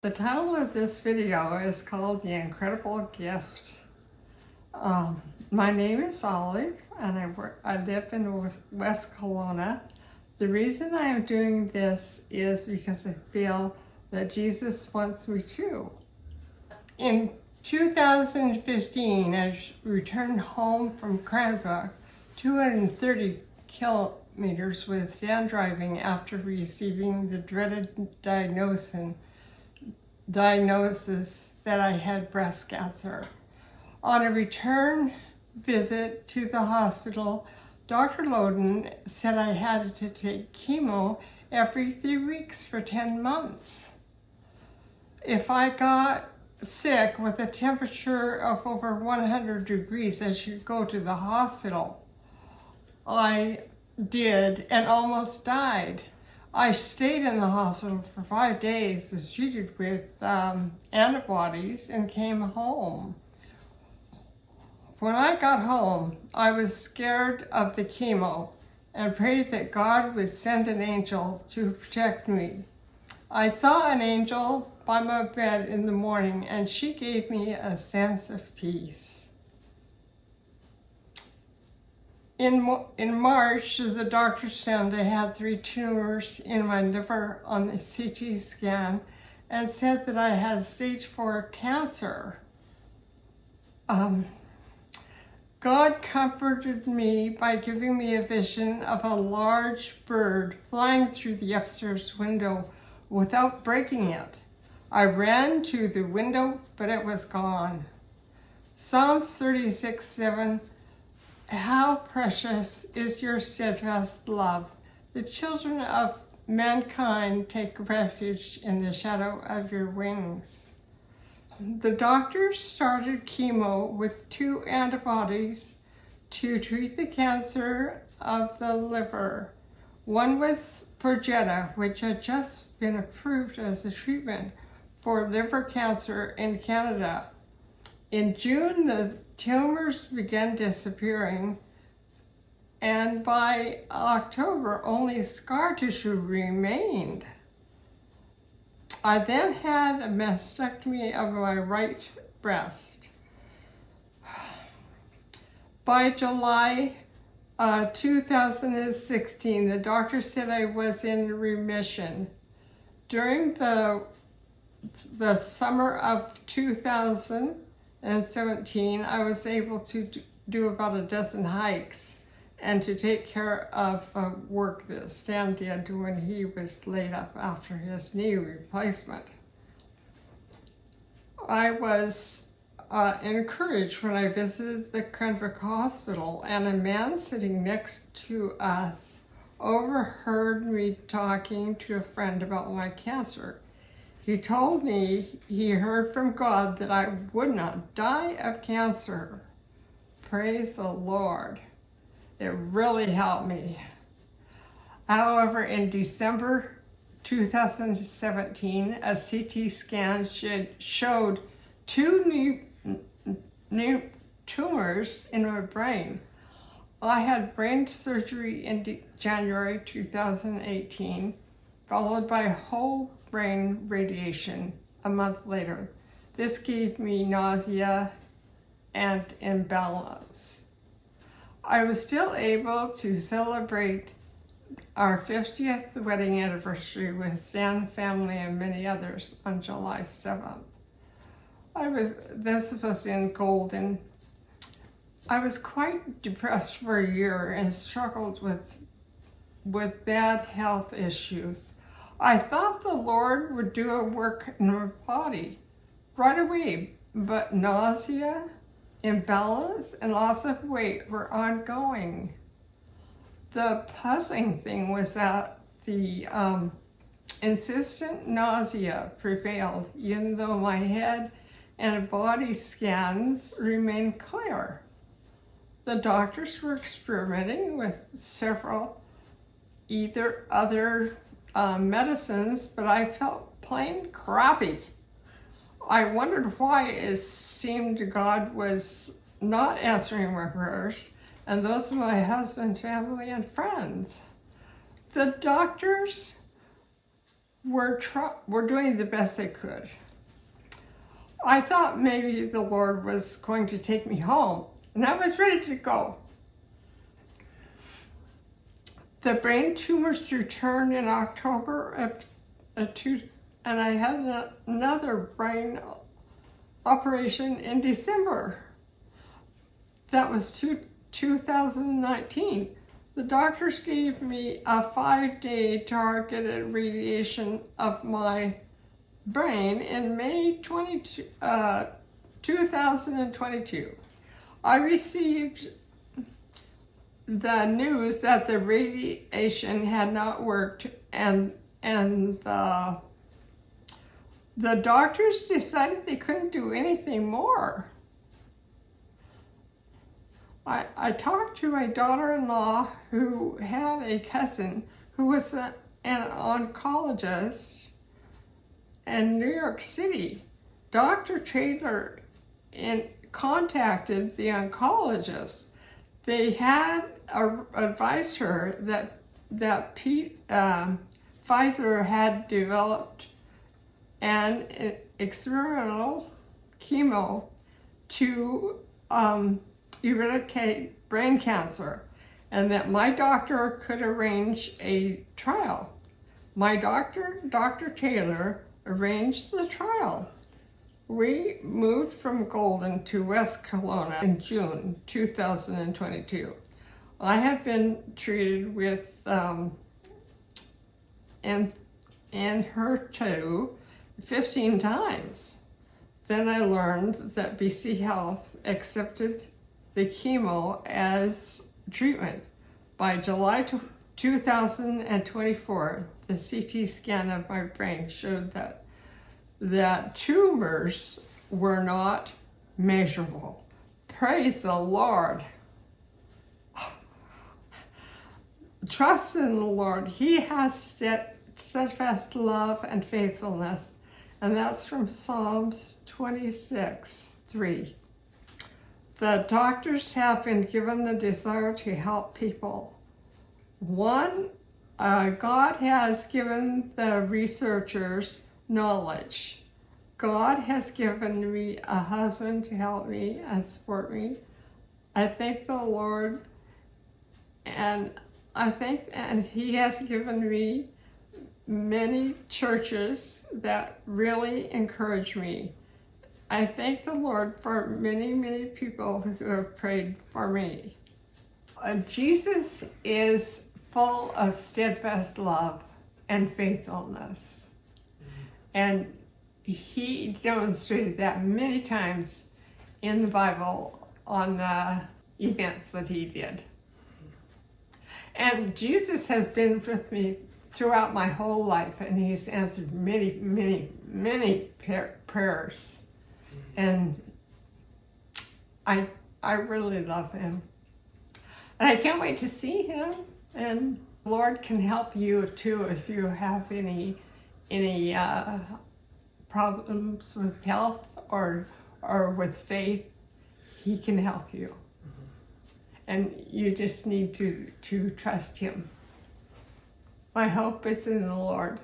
The title of this video is called The Incredible Gift. My name is Olive and I live in West Kelowna. The reason I am doing this is because I feel that Jesus wants me to. In 2015, I returned home from Cranbrook, 230 kilometers with sand driving after receiving the dreaded diagnosis that I had breast cancer. On a return visit to the hospital, Dr. Loden said I had to take chemo every 3 weeks for 10 months. If I got sick with a temperature of over 100 degrees, I should go to the hospital. I did and almost died. I stayed in the hospital for 5 days, was treated with antibodies, and came home. When I got home, I was scared of the chemo and prayed that God would send an angel to protect me. I saw an angel by my bed in the morning, and she gave me a sense of peace. In March, the doctor said I had 3 tumors in my liver on the CT scan and said that I had stage 4 cancer. God comforted me by giving me a vision of a large bird flying through the upstairs window without breaking it. I ran to the window, but it was gone. Psalms 36:7. How precious is your steadfast love. The children of mankind take refuge in the shadow of your wings. The doctors started chemo with 2 antibodies to treat the cancer of the liver. One was Perjeta, which had just been approved as a treatment for liver cancer in Canada. In June, the tumors began disappearing, and by October, only scar tissue remained. I then had a mastectomy of my right breast. By July 2016, the doctor said I was in remission. During the summer of 2017, I was able to do about a dozen hikes and to take care of work that Stan did when he was laid up after his knee replacement. I was encouraged when I visited the Cranbrook Hospital, and a man sitting next to us overheard me talking to a friend about my cancer. He told me he heard from God that I would not die of cancer. Praise the Lord. It really helped me. However, in December 2017, a CT scan showed 2 new tumors in my brain. I had brain surgery in January 2018, followed by whole brain radiation a month later. This gave me nausea and imbalance. I was still able to celebrate our 50th wedding anniversary with Stan family and many others on July 7th. This was in Golden. I was quite depressed for a year and struggled with bad health issues. I thought the Lord would do a work in my body right away, but nausea, imbalance, and loss of weight were ongoing. The puzzling thing was that the insistent nausea prevailed, even though my head and body scans remained clear. The doctors were experimenting with several other medicines, but I felt plain crappy. I wondered why it seemed God was not answering my prayers and those of my husband, family, and friends. The doctors were doing the best they could. I thought maybe the Lord was going to take me home, and I was ready to go. The brain tumors returned in October and I had another brain operation in December. That was 2019. The doctors gave me a 5-day targeted radiation of my brain in May 2022. I received the news that the radiation had not worked, and the doctors decided they couldn't do anything more. I talked to my daughter-in-law who had a cousin who was an oncologist in New York City. Dr. Traylor contacted the oncologist. They had advised her that Pfizer had developed an experimental chemo to eradicate brain cancer, and that my doctor could arrange a trial. My doctor, Dr. Taylor, arranged the trial. We moved from Golden to West Kelowna in June 2022. I have been treated with HER2 15 times. Then I learned that BC Health accepted the chemo as treatment. By July 2024, the CT scan of my brain showed that tumors were not measurable. Praise the Lord. Trust in the Lord. He has steadfast love and faithfulness. And that's from Psalms 26:3. The doctors have been given the desire to help people. God has given the researchers knowledge. God has given me a husband to help me and support me. I thank the Lord, and He has given me many churches that really encourage me. I thank the Lord for many, many people who have prayed for me. Jesus is full of steadfast love and faithfulness. And He demonstrated that many times in the Bible on the events that He did. And Jesus has been with me throughout my whole life, and He's answered many, many, many prayers. And I really love Him. And I can't wait to see Him. And the Lord can help you too if you have any problems with health or with faith. He can help you. And you just need to trust Him. My hope is in the Lord.